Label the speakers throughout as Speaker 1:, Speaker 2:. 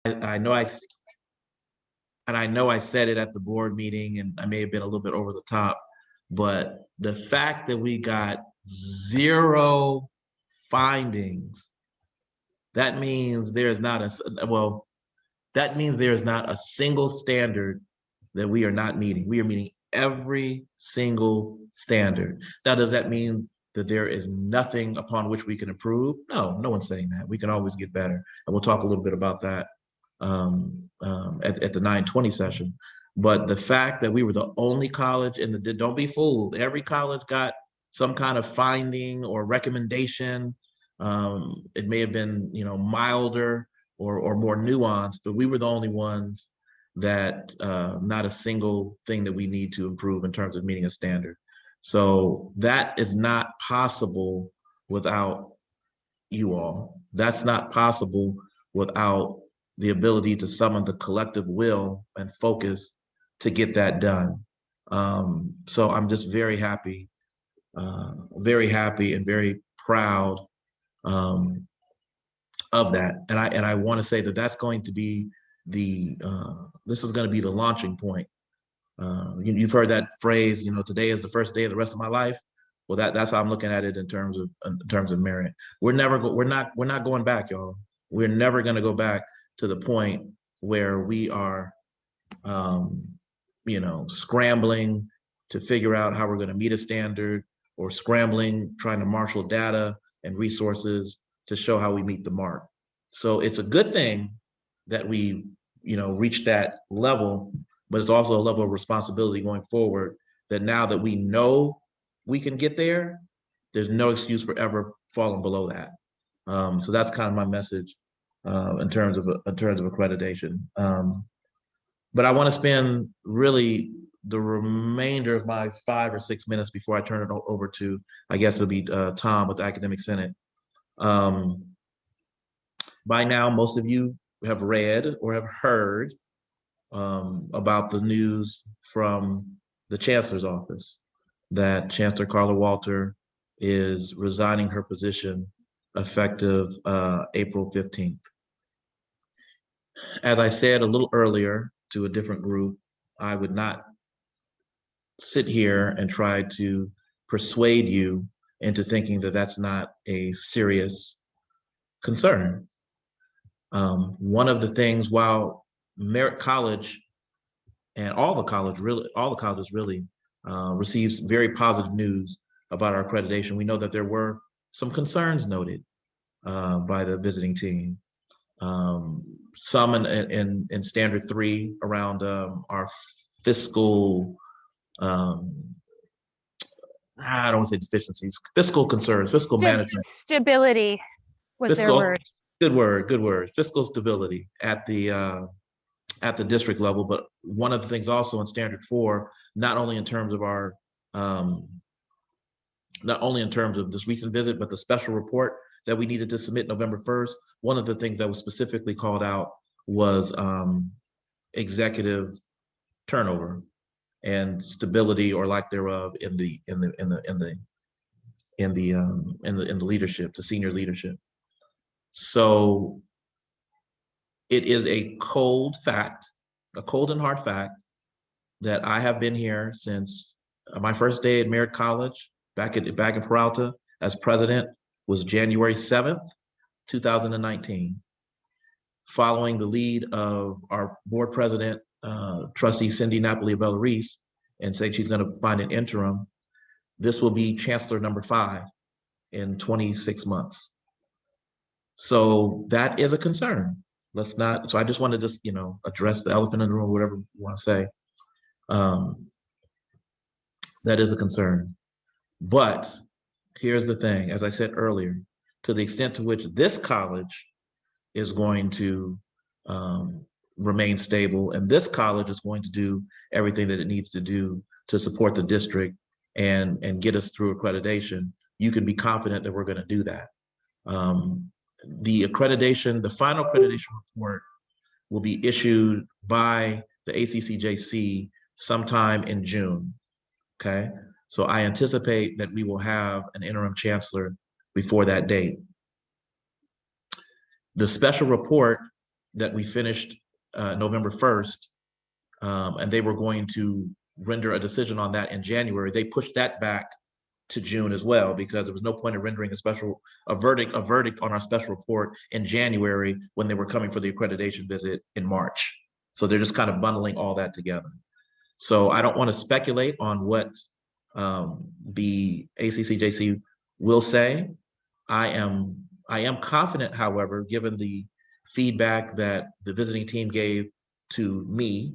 Speaker 1: I know I said it at the board meeting, and I may have been a little bit over the top, but the fact that we got zero findings, that means there is not that means there is not a single standard that we are not meeting. We are meeting every single standard. Now, does that mean that there is nothing upon which we can improve? No, no one's saying that. We can always get better. And we'll talk a little bit about that at the 920 session. But the fact that we were the only college in the, don't be fooled, every college got some kind of finding or recommendation. It may have been, milder or more nuanced, but we were the only ones that not a single thing that we need to improve in terms of meeting a standard. So that is not possible without you all. That's not possible without the ability to summon the collective will and focus to get that done. So I'm just very happy and very proud of that. And I want to say that that's going to be this is going to be the launching point. You've heard that phrase, today is the first day of the rest of my life. Well, that's how I'm looking at it in terms of Merritt. We're not going back, y'all. We're never going to go back to the point where we are, scrambling to figure out how we're going to meet a standard, or scrambling trying to marshal data and resources to show how we meet the mark. So it's a good thing that we, reach that level, but it's also a level of responsibility going forward, that now that we know we can get there, there's no excuse for ever falling below that. So that's kind of my message in terms of accreditation. But I want to spend really the remainder of my 5 or 6 minutes before I turn it over to, I guess it'll be Tom with the Academic Senate. By now, most of you have read or have heard about the news from the Chancellor's office that Chancellor Carla Walter is resigning her position effective April 15th. As I said a little earlier to a different group, I would not sit here and try to persuade you into thinking that that's not a serious concern. One of the things, while Merritt College and all the colleges really receives very positive news about our accreditation, we know that there were some concerns noted by the visiting team. Some in standard 3 around our fiscal, I don't want to say deficiencies, fiscal concerns, fiscal management.
Speaker 2: Stability was their word.
Speaker 1: Good word. Fiscal stability at the district level, but one of the things also in standard 4, not only in terms of our, not only in terms of this recent visit, but the special report that we needed to submit November 1st, one of the things that was specifically called out was executive turnover and stability or lack thereof in the leadership, the senior leadership. So it is a cold and hard fact that I have been here since my first day at Merritt College back in Peralta as president was January 7th, 2019. Following the lead of our board president, trustee Cindy Napoli-Bellarice, and saying she's going to find an interim, this will be chancellor number 5 in 26 months. So that is a concern. So I just want to just, address the elephant in the room, whatever you want to say. That is a concern. But here's the thing, as I said earlier, to the extent to which this college is going to remain stable, and this college is going to do everything that it needs to do to support the district and get us through accreditation, you can be confident that we're going to do that. The final accreditation report will be issued by the ACCJC sometime in June, okay? So I anticipate that we will have an interim chancellor before that date. The special report that we finished November 1st, and they were going to render a decision on that in January. They pushed that back to June as well, because there was no point in rendering a verdict on our special report in January when they were coming for the accreditation visit in March. So they're just kind of bundling all that together. So I don't want to speculate on what the ACCJC will say. I am confident, however, given the feedback that the visiting team gave to me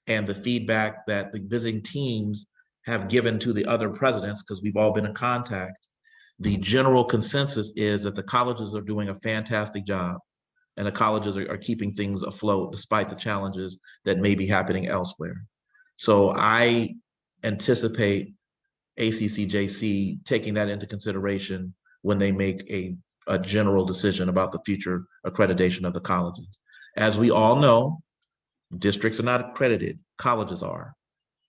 Speaker 1: and the feedback that the visiting teams have given to the other presidents, because we've all been in contact, the general consensus is that the colleges are doing a fantastic job, and the colleges are keeping things afloat despite the challenges that may be happening elsewhere. So I anticipate ACCJC taking that into consideration when they make a general decision about the future accreditation of the colleges. As we all know, districts are not accredited, colleges are.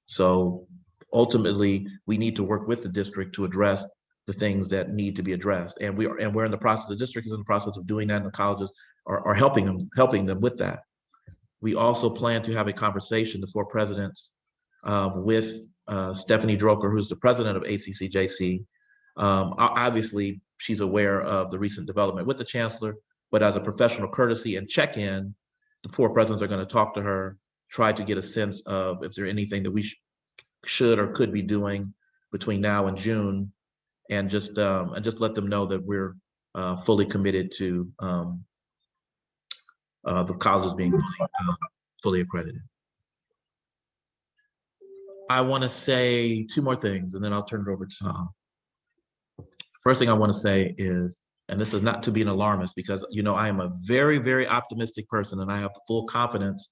Speaker 1: So ultimately, we need to work with the district to address the things that need to be addressed. And we're in the process, the district is in the process of doing that, and the colleges are helping them with that. We also plan to have a conversation, the four presidents, with Stephanie Droker, who's the president of ACCJC. Obviously, she's aware of the recent development with the chancellor, but as a professional courtesy and check-in, the four presidents are going to talk to her, try to get a sense of if there's anything that we should or could be doing between now and June, and just let them know that we're fully committed to the colleges being fully accredited. I want to say two more things, and then I'll turn it over to Tom. First thing I want to say is, and this is not to be an alarmist, because I am a very, very optimistic person, and I have full confidence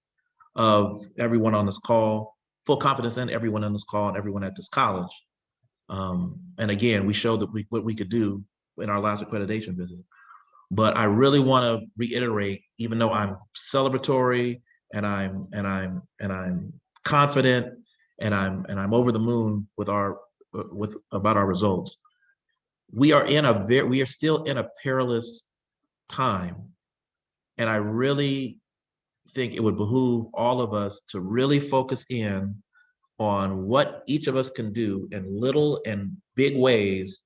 Speaker 1: of everyone on this call, full confidence in everyone on this call and everyone at this college. And again, we showed that what we could do in our last accreditation visit. But I really want to reiterate, even though I'm celebratory and I'm confident and I'm over the moon about our results, we are still in a perilous time. And I really think it would behoove all of us to really focus in on what each of us can do in little and big ways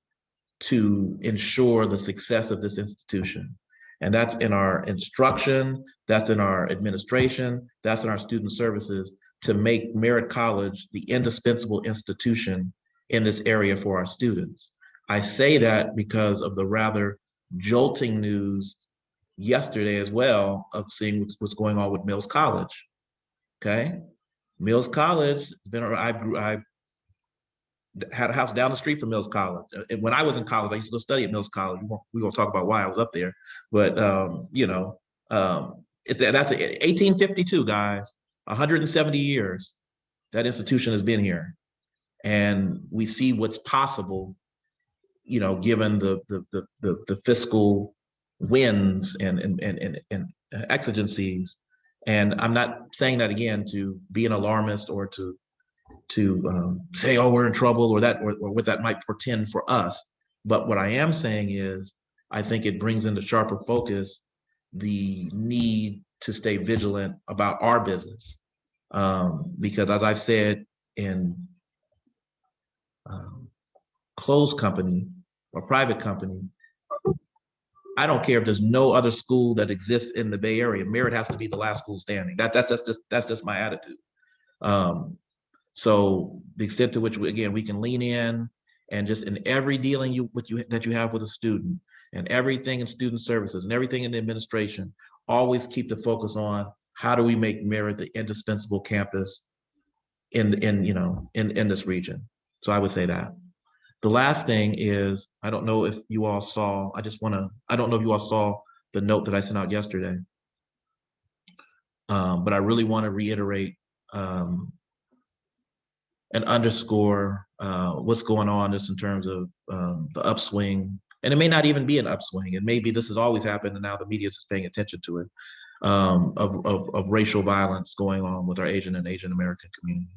Speaker 1: to ensure the success of this institution. And that's in our instruction, that's in our administration, that's in our student services, to make Merritt College the indispensable institution in this area for our students. I say that because of the rather jolting news yesterday as well of seeing what's going on with Mills College. Okay, Mills College, I had a house down the street from Mills College. And when I was in college, I used to go study at Mills College. We won't talk about why I was up there, but that's 1852, guys. 170 years that institution has been here, and we see what's possible, given the fiscal winds and exigencies. And I'm not saying that again to be an alarmist or to say, oh, we're in trouble, or what that might portend for us. But what I am saying is, I think it brings into sharper focus the need to stay vigilant about our business. Because as I've said in closed company or private company, I don't care if there's no other school that exists in the Bay Area. Merritt has to be the last school standing. That's just my attitude. So the extent to which we can lean in, and just in every dealing that you have with a student, and everything in student services and everything in the administration, always keep the focus on how do we make Merritt the indispensable campus in this region. So I would say that. The last thing is, I don't know if you all saw, I don't know if you all saw the note that I sent out yesterday, but I really want to reiterate and underscore what's going on just in terms of the upswing. And it may not even be an upswing, and maybe this has always happened and now the media is just paying attention to it, of racial violence going on with our Asian and Asian American communities.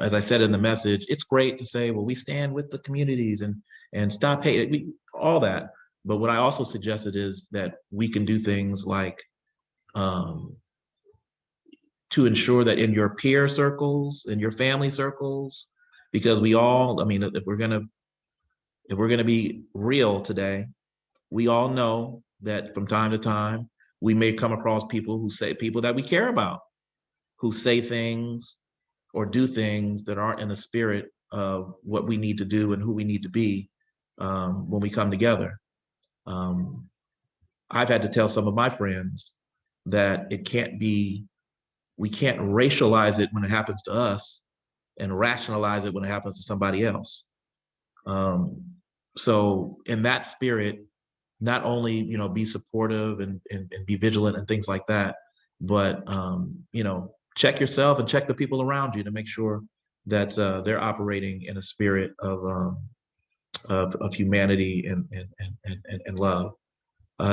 Speaker 1: As I said in the message, it's great to say, well, we stand with the communities and stop hate, all that. But what I also suggested is that we can do things like to ensure that in your peer circles, in your family circles, because we all, I mean, if we're gonna be real today, we all know that from time to time, we may come across people that we care about, who say things or do things that aren't in the spirit of what we need to do and who we need to be when we come together. I've had to tell some of my friends that we can't racialize it when it happens to us and rationalize it when it happens to somebody else. So in that spirit, not only, be supportive and be vigilant and things like that, but, check yourself and check the people around you to make sure that they're operating in a spirit of humanity and love.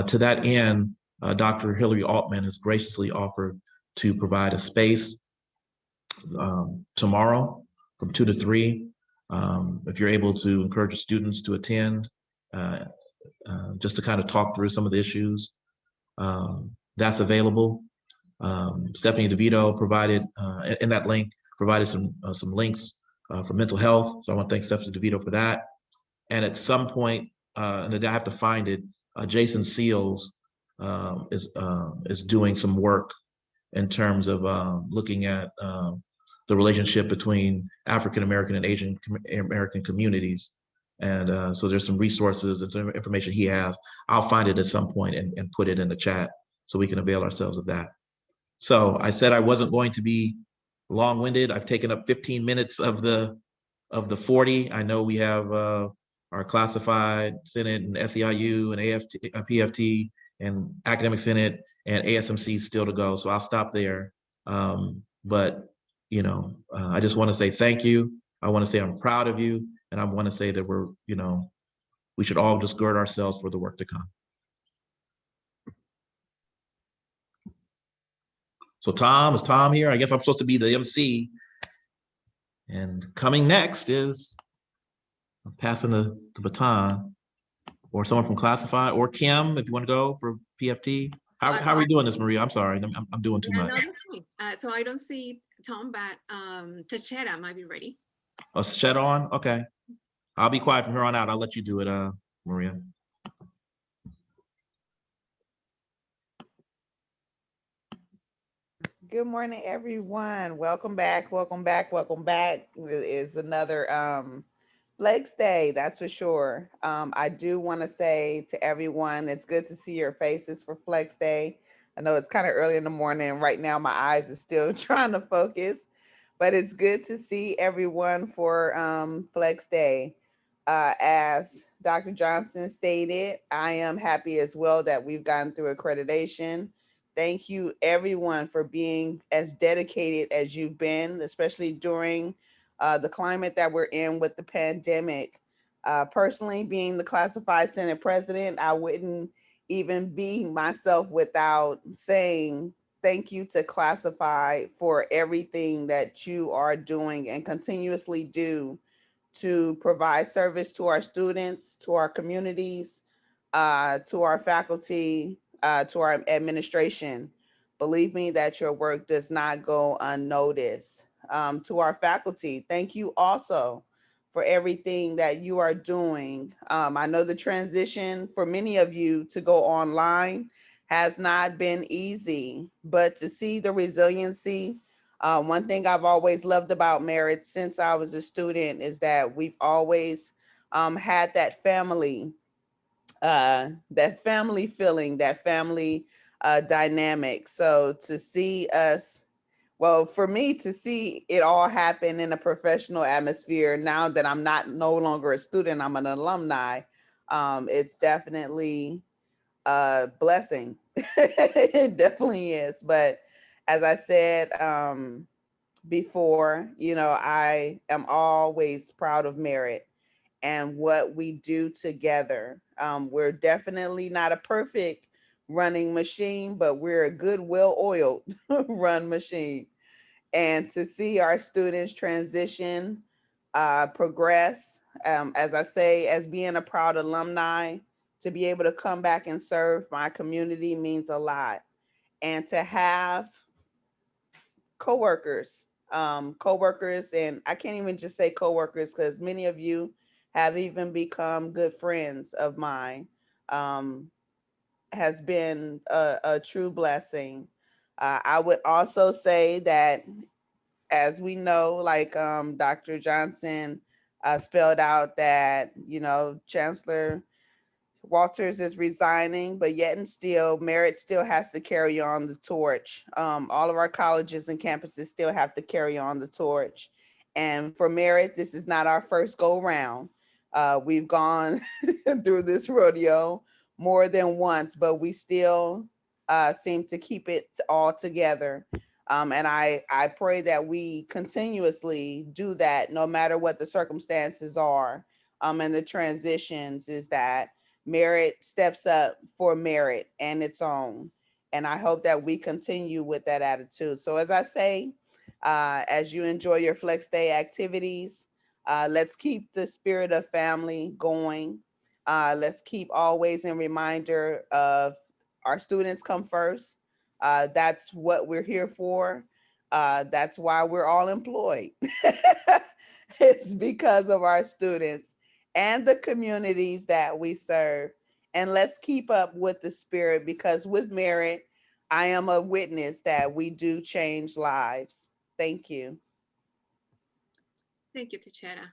Speaker 1: To that end, Dr. Hillary Altman has graciously offered to provide a space tomorrow from 2 to 3. If you're able to encourage students to attend, uh, just to kind of talk through some of the issues, that's available. Stephanie DeVito provided, in that link, provided some links for mental health. So I want to thank Stephanie DeVito for that. And at some point, and I have to find it, Jason Seals is doing some work in terms of looking at the relationship between African American and Asian American communities. And so there's some resources and some information he has. I'll find it at some point and put it in the chat so we can avail ourselves of that. So I said I wasn't going to be long-winded. I've taken up 15 minutes of the 40. I know we have our classified Senate and SEIU and PFT and Academic Senate and ASMC still to go. So I'll stop there. But I just want to say thank you. I want to say I'm proud of you, and I want to say that we should all just gird ourselves for the work to come. So is Tom here? I guess I'm supposed to be the MC. And coming next is I'm passing the baton, or someone from Classified, or Kim, if you want to go for PFT. How are we doing this, Maria? I'm sorry, I'm doing too much.
Speaker 3: No, that's fine. So I don't see Tom, but Tachera might be ready.
Speaker 1: Oh, Tachera on? Okay. I'll be quiet from here on out. I'll let you do it, Maria.
Speaker 4: Good morning, everyone. Welcome back. Welcome back. Welcome back. It is another Flex Day, that's for sure. I do want to say to everyone, it's good to see your faces for Flex Day. I know it's kind of early in the morning. Right now, my eyes are still trying to focus, but it's good to see everyone for Flex Day. As Dr. Johnson stated, I am happy as well that we've gotten through accreditation. Thank you, everyone, for being as dedicated as you've been, especially during the climate that we're in with the pandemic. Personally, being the classified Senate president, I wouldn't even be myself without saying thank you to Classified for everything that you are doing and continuously do to provide service to our students, to our communities, to our faculty, to our administration. Believe me that your work does not go unnoticed. To our faculty, thank you also for everything that you are doing. I know the transition for many of you to go online has not been easy, but to see the resiliency, one thing I've always loved about Merritt since I was a student is that we've always had that family feeling, that family dynamic. So to see us, well, for me to see it all happen in a professional atmosphere now that I'm no longer a student, I'm an alumni, it's definitely a blessing. It definitely is. But as I said before, I am always proud of Merritt and what we do together. We're definitely not a perfect running machine, but we're a good, well-oiled run machine. And to see our students transition, progress, as I say, as being a proud alumni, to be able to come back and serve my community means a lot. and to have coworkers, and I can't even just say coworkers because many of you have even become good friends of mine, has been a true blessing. I would also say that, as we know, like Dr. Johnson spelled out, that, Chancellor Walters is resigning, but yet and still, Merritt still has to carry on the torch. All of our colleges and campuses still have to carry on the torch. And for Merritt, this is not our first go round. We've gone through this rodeo more than once, but we still seem to keep it all together. And I pray that we continuously do that no matter what the circumstances are. And the transitions is that Merritt steps up for Merritt and its own. And I hope that we continue with that attitude. So as I say, as you enjoy your Flex Day activities, let's keep the spirit of family going. Let's keep always in reminder of our students come first. That's what we're here for. That's why we're all employed. It's because of our students and the communities that we serve. And let's keep up with the spirit, because with Merritt, I am a witness that we do change lives. Thank you.
Speaker 3: Thank you, Tichera.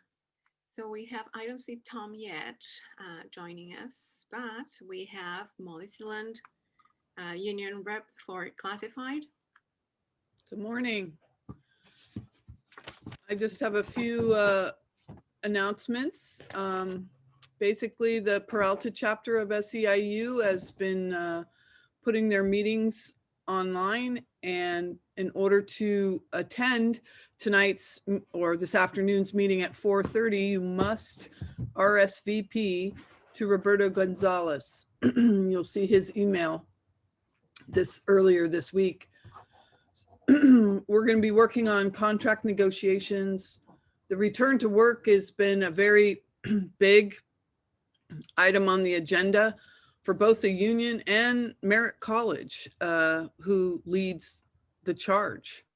Speaker 3: So I don't see Tom yet joining us, but we have Molly Sealand, union rep for classified.
Speaker 5: Good morning. I just have a few announcements. Basically, the Peralta chapter of SEIU has been putting their meetings online, and in order to attend tonight's or this afternoon's meeting at 4:30, you must RSVP to Roberto Gonzalez. You'll see his email earlier this week. We're going to be working on contract negotiations. The return to work has been a very big item on the agenda for both the union and Merritt College, who leads the charge.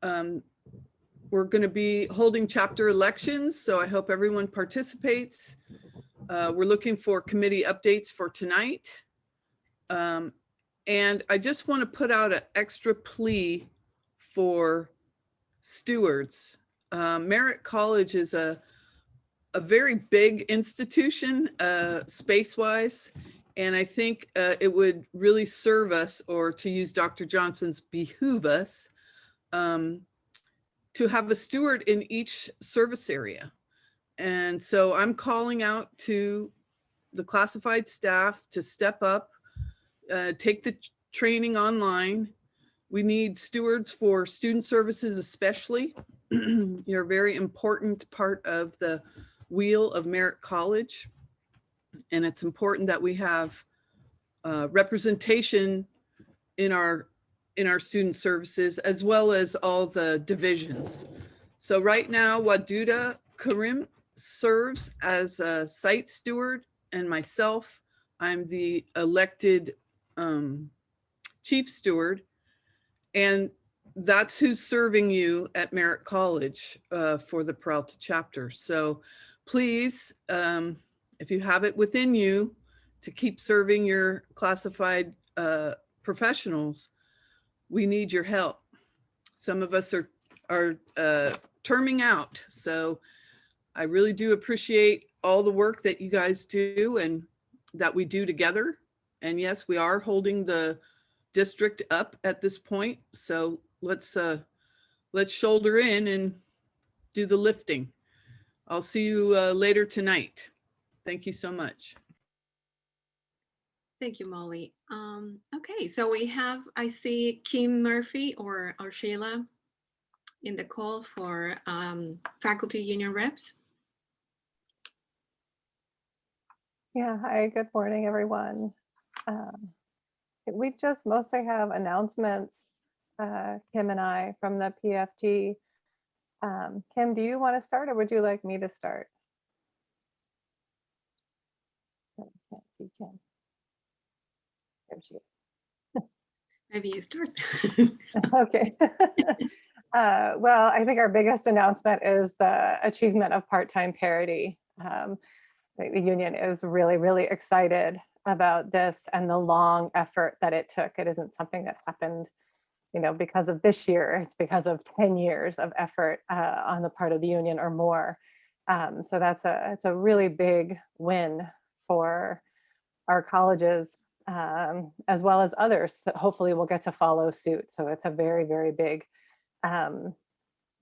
Speaker 5: We're going to be holding chapter elections, so I hope everyone participates. We're looking for committee updates for tonight. And I just want to put out an extra plea for stewards. Merritt College is a very big institution, space-wise, and I think it would really serve us, or to use Dr. Johnson's, behoove us, to have a steward in each service area. And so I'm calling out to the classified staff to step up, take the training online. We need stewards for student services, especially. You're a very important part of the wheel of Merritt College. And it's important that we have representation in our student services, as well as all the divisions. So right now, Waduda Karim serves as a site steward, and myself, I'm the elected chief steward, and that's who's serving you at Merritt College for the Peralta chapter. So please, if you have it within you to keep serving your classified professionals, we need your help. Some of us are terming out, so I really do appreciate all the work that you guys do and that we do together. And yes, we are holding the district up at this point. So let's shoulder in and do the lifting. I'll see you later tonight. Thank you so much.
Speaker 3: Thank you, Molly. Okay, so I see Kim Murphy or Sheila in the call for faculty union reps.
Speaker 6: Yeah, hi, good morning, everyone. We just mostly have announcements, Kim and I, from the PFT. Kim, do you want to start, or would you like me to start? I can't see Kim. There she is.
Speaker 3: Maybe you start.
Speaker 6: Okay. Well, I think our biggest announcement is the achievement of part-time parity. The union is really, really excited about this and the long effort that it took. It isn't something that happened, because of this year. It's because of 10 years of effort on the part of the union or more. So it's a really big win for our colleges, as well as others that hopefully will get to follow suit. So it's a very, very big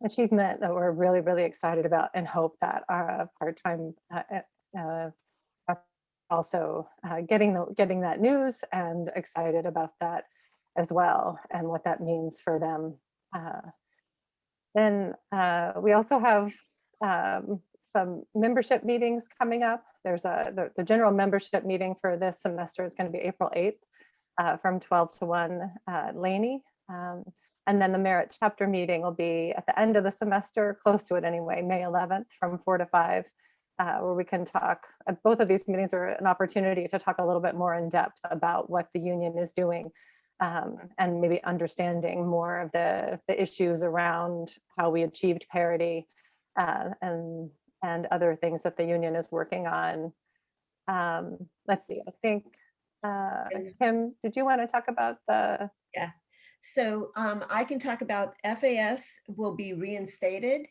Speaker 6: achievement that we're really, really excited about, and hope that our part-time also getting that news and excited about that as well, and what that means for them. Then we also have some membership meetings coming up. There's the general membership meeting for this semester is going to be April 8th from 12 to 1 Laney. And then the Merritt chapter meeting will be at the end of the semester, close to it anyway, May 11th from 4 to 5, where we can talk. Both of these meetings are an opportunity to talk a little bit more in depth about what the union is doing, and maybe understanding more of the issues around how we achieved parity, and other things that the union is working on. Let's see, I think, Kim, did you want to talk about the?
Speaker 7: Yeah. So I can talk about FAS will be reinstated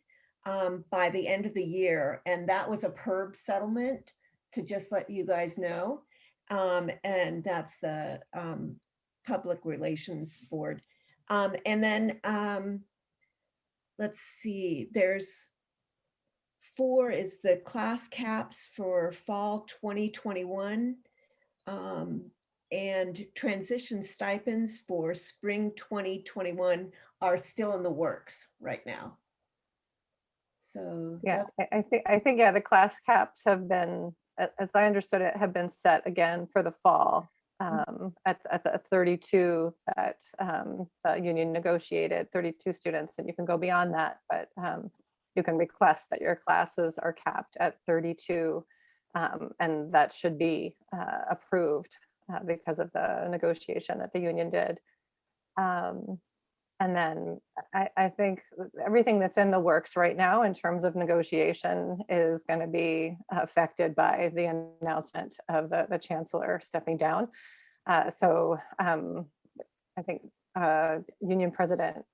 Speaker 7: by the end of the year. And that was a PERB settlement, to just let you guys know. And that's the Public Relations Board. And then let's see, there's 4 is the class caps for fall 2021. And transition stipends for spring 2021 are still in the works right now. So
Speaker 6: Yeah, I think yeah, the class caps have been, as I understood it, have been set again for the fall, at the 32 that the union negotiated, 32 students, and you can go beyond that, but you can request that your classes are capped at 32, and that should be approved because of the negotiation that the union did. And then I think everything that's in the works right now in terms of negotiation is going to be affected by the announcement of the chancellor stepping down. So I think Union President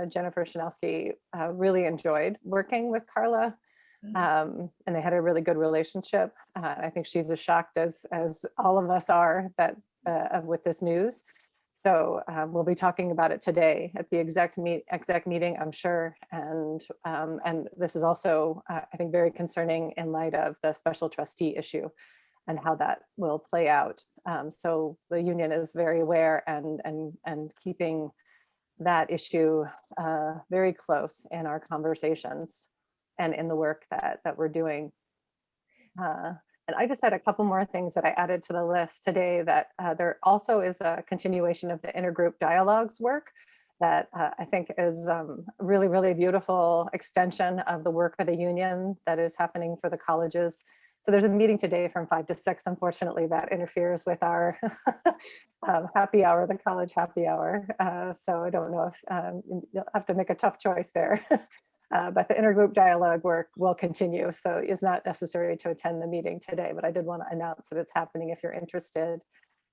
Speaker 6: Jennifer Shinelski really enjoyed working with Carla, and they had a really good relationship. I think she's as shocked as all of us are that with this news. So we'll be talking about it today at the exec meeting, I'm sure. And this is also, I think, very concerning in light of the special trustee issue and how that will play out. So the union is very aware and keeping that issue very close in our conversations and in the work that we're doing. And I just had a couple more things that I added to the list today, that there also is a continuation of the intergroup dialogues work that I think is really, really beautiful extension of the work of the union that is happening for the colleges. So there's a meeting today from 5 to 6. Unfortunately, that interferes with our happy hour, the college happy hour. So I don't know if you'll have to make a tough choice there. But the intergroup dialogue work will continue. So it's not necessary to attend the meeting today, but I did want to announce that it's happening if you're interested.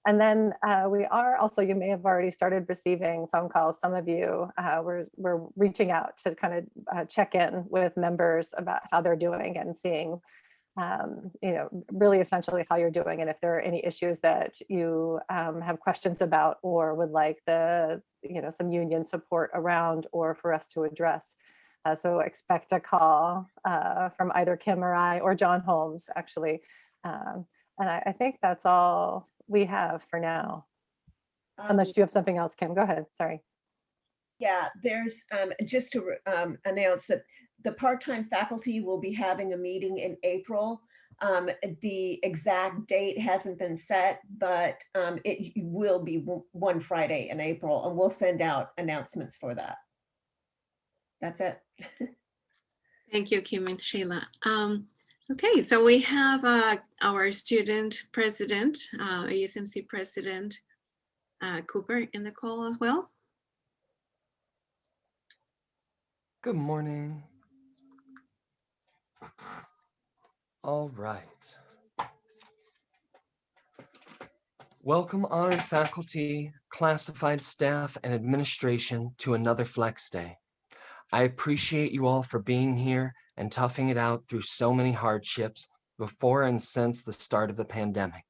Speaker 6: And then we are also, you may have already started receiving phone calls. Some of you, we're reaching out to kind of check in with members about how they're doing and seeing, really essentially how you're doing. And if there are any issues that you have questions about or would like some union support around or for us to address. So expect a call from either Kim or I or John Holmes, actually. And I think that's all we have for now. Unless you have something else, Kim, go ahead, sorry.
Speaker 7: Yeah, there's just to announce that the part-time faculty will be having a meeting in April. The exact date hasn't been set, but it will be one Friday in April, and we'll send out announcements for that. That's it.
Speaker 3: Thank you, Kim and Sheila. Okay, so we have our student president, ASMC president, Cooper in the call as well.
Speaker 8: Good morning. All right. Welcome honored faculty, classified staff, and administration to another Flex Day. I appreciate you all for being here and toughing it out through so many hardships before and since the start of the pandemic.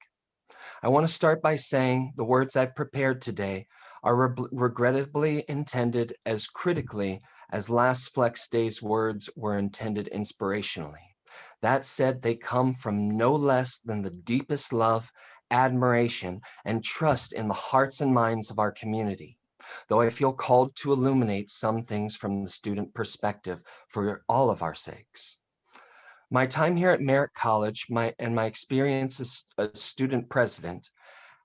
Speaker 8: I want to start by saying the words I've prepared today are regrettably intended as critically as last Flex Day's words were intended inspirationally. That said, they come from no less than the deepest love, admiration, and trust in the hearts and minds of our community. Though I feel called to illuminate some things from the student perspective for all of our sakes. My time here at Merritt College and my experience as a student president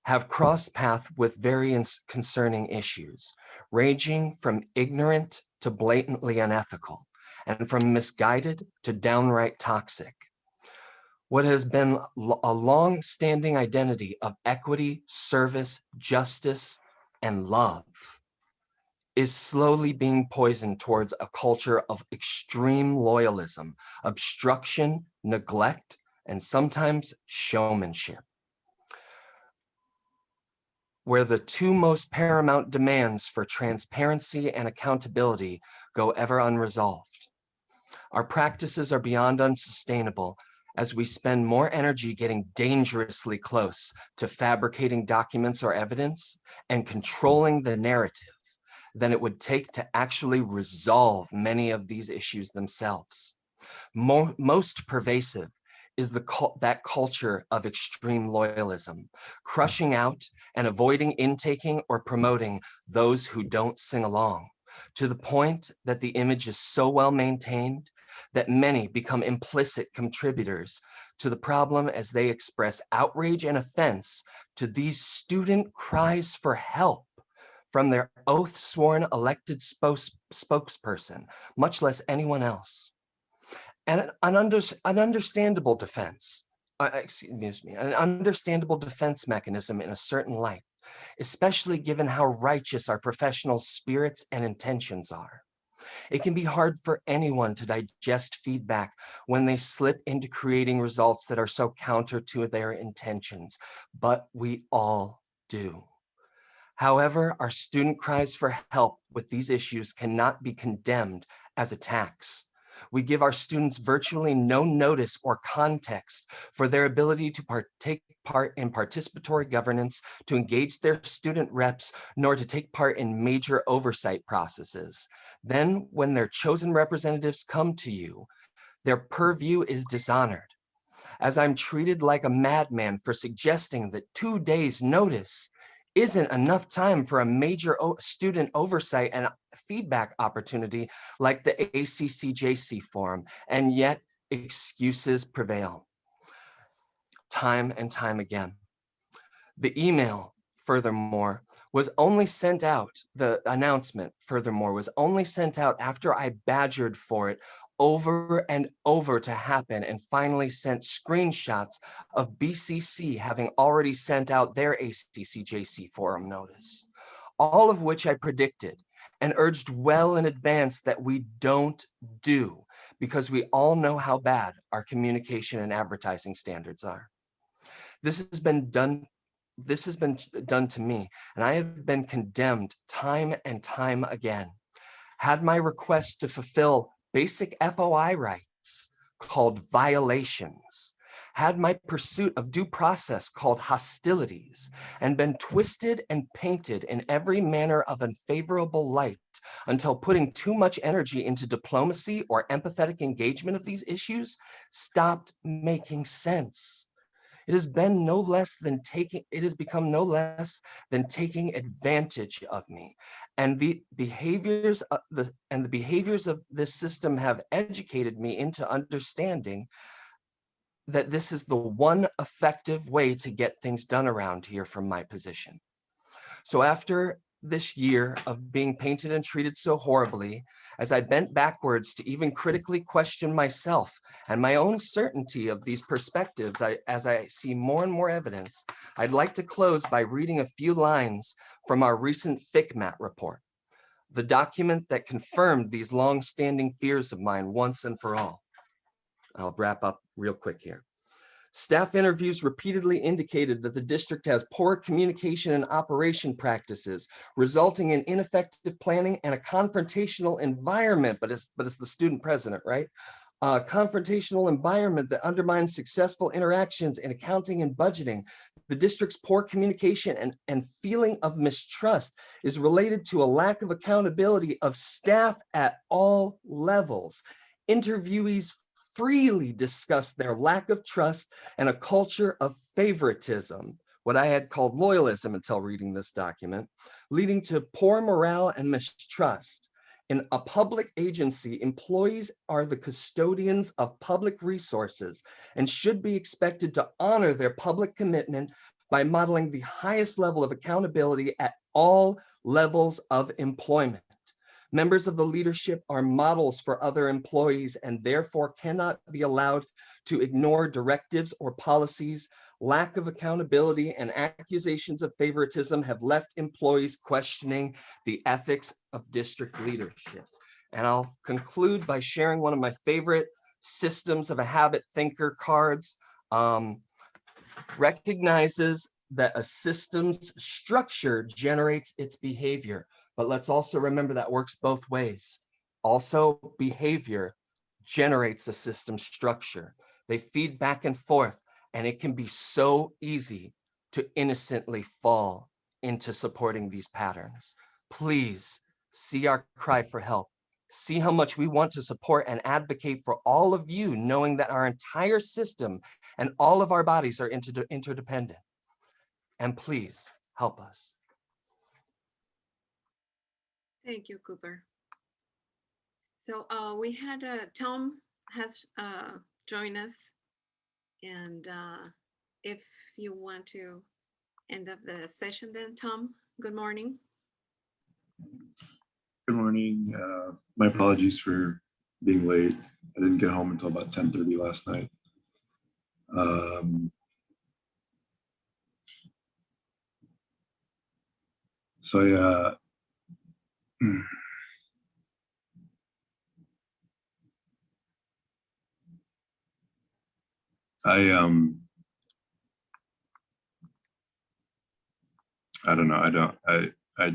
Speaker 8: have crossed paths with various concerning issues, ranging from ignorant to blatantly unethical, and from misguided to downright toxic. What has been a long-standing identity of equity, service, justice, and love is slowly being poisoned towards a culture of extreme loyalism, obstruction, neglect, and sometimes showmanship, where the two most paramount demands for transparency and accountability go ever unresolved. Our practices are beyond unsustainable as we spend more energy getting dangerously close to fabricating documents or evidence and controlling the narrative than it would take to actually resolve many of these issues themselves. Most pervasive is that culture of extreme loyalism, crushing out and avoiding intaking or promoting those who don't sing along, to the point that the image is so well maintained that many become implicit contributors to the problem as they express outrage and offense to these student cries for help from their oath-sworn elected spokesperson, much less anyone else. And an understandable defense, an understandable defense mechanism in a certain light, especially given how righteous our professional spirits and intentions are. It can be hard for anyone to digest feedback when they slip into creating results that are so counter to their intentions, but we all do. However, our student cries for help with these issues cannot be condemned as attacks. We give our students virtually no notice or context for their ability to take part in participatory governance, to engage their student reps, nor to take part in major oversight processes. Then, when their chosen representatives come to you, their purview is dishonored, as I'm treated like a madman for suggesting that 2 days' notice isn't enough time for a major student oversight and feedback opportunity like the ACCJC forum, and yet excuses prevail time and time again. The email, furthermore, was only sent out, the announcement, furthermore, was only sent out after I badgered for it over and over to happen, and finally sent screenshots of BCC having already sent out their ACCJC forum notice, all of which I predicted and urged well in advance that we don't do, because we all know how bad our communication and advertising standards are. This has been done to me, and I have been condemned time and time again. Had my request to fulfill basic FOI rights called violations, had my pursuit of due process called hostilities, and been twisted and painted in every manner of unfavorable light until putting too much energy into diplomacy or empathetic engagement of these issues stopped making sense. It has become no less than taking advantage of me. And the behaviors of this system have educated me into understanding that this is the one effective way to get things done around here from my position. So after this year of being painted and treated so horribly, as I bent backwards to even critically question myself and my own certainty of these perspectives, as I see more and more evidence, I'd like to close by reading a few lines from our recent FICMAT report, the document that confirmed these long-standing fears of mine once and for all. I'll wrap up real quick here. Staff interviews repeatedly indicated that the district has poor communication and operation practices, resulting in ineffective planning and a confrontational environment, but it's the student president, right? A confrontational environment that undermines successful interactions in accounting and budgeting. The district's poor communication and feeling of mistrust is related to a lack of accountability of staff at all levels. Interviewees freely discussed their lack of trust and a culture of favoritism, what I had called loyalism until reading this document, leading to poor morale and mistrust. In a public agency, employees are the custodians of public resources and should be expected to honor their public commitment by modeling the highest level of accountability at all levels of employment. Members of the leadership are models for other employees and therefore cannot be allowed to ignore directives or policies. Lack of accountability and accusations of favoritism have left employees questioning the ethics of district leadership. And I'll conclude by sharing one of my favorite systems of a habit thinker cards. Recognizes that a system's structure generates its behavior. But let's also remember that works both ways. Also, behavior generates a system structure. They feed back and forth, and it can be so easy to innocently fall into supporting these patterns. Please see our cry for help. See how much we want to support and advocate for all of you, knowing that our entire system and all of our bodies are interdependent. And please help us.
Speaker 3: Thank you, Cooper. So we had Tom has joined us, and if you want to end up the session then, Tom, good morning.
Speaker 9: Good morning. My apologies for being late. I didn't get home until about 10:30 last night. So I don't know. I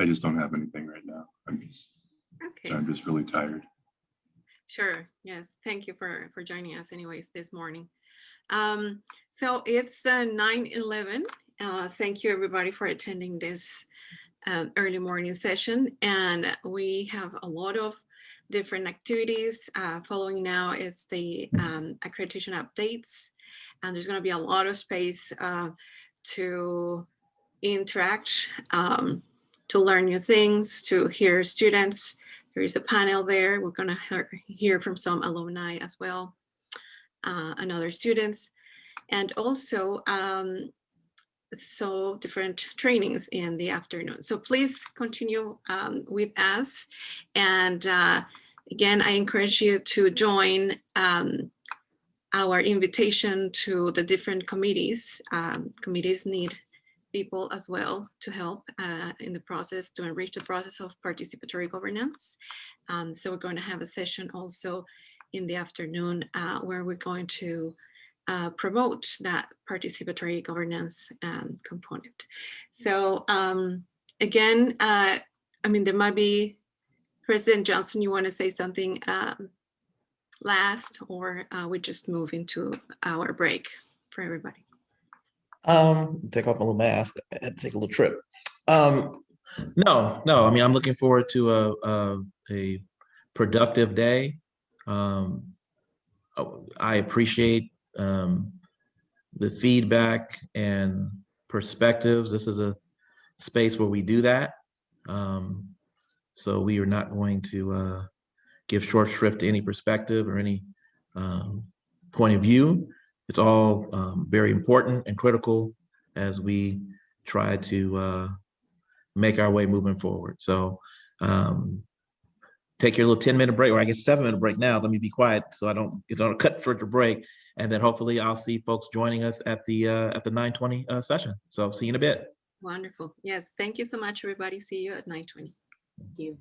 Speaker 9: just don't have anything right now. I'm just really tired.
Speaker 3: Sure. Yes. Thank you for joining us anyways this morning. So it's 9:11. Thank you everybody for attending this early morning session. And we have a lot of different activities. Following now is the accreditation updates. And there's going to be a lot of space to interact, to learn new things, to hear students. There is a panel there. We're going to hear from some alumni as well, and other students. And also, so different trainings in the afternoon. So please continue with us. And again, I encourage you to join our invitation to the different committees. Committees need people as well to help in the process, to enrich the process of participatory governance. So we're going to have a session also in the afternoon where we're going to promote that participatory governance component. So again, I mean, there might be, President Johnson, you want to say something last, or we just move into our break for everybody?
Speaker 1: Take off my little mask and take a little trip. No, I mean, I'm looking forward to a productive day. I appreciate the feedback and perspectives. This is a space where we do that. So we are not going to give short shrift to any perspective or any point of view. It's all very important and critical as we try to make our way moving forward. So take your little 10-minute break, or I guess 7-minute break now. Let me be quiet so I don't cut short the break. And then hopefully I'll see folks joining us at the 9:20 session. So see you in a bit.
Speaker 3: Wonderful. Yes. Thank you so much, everybody. See you at 9:20.
Speaker 7: Thank you.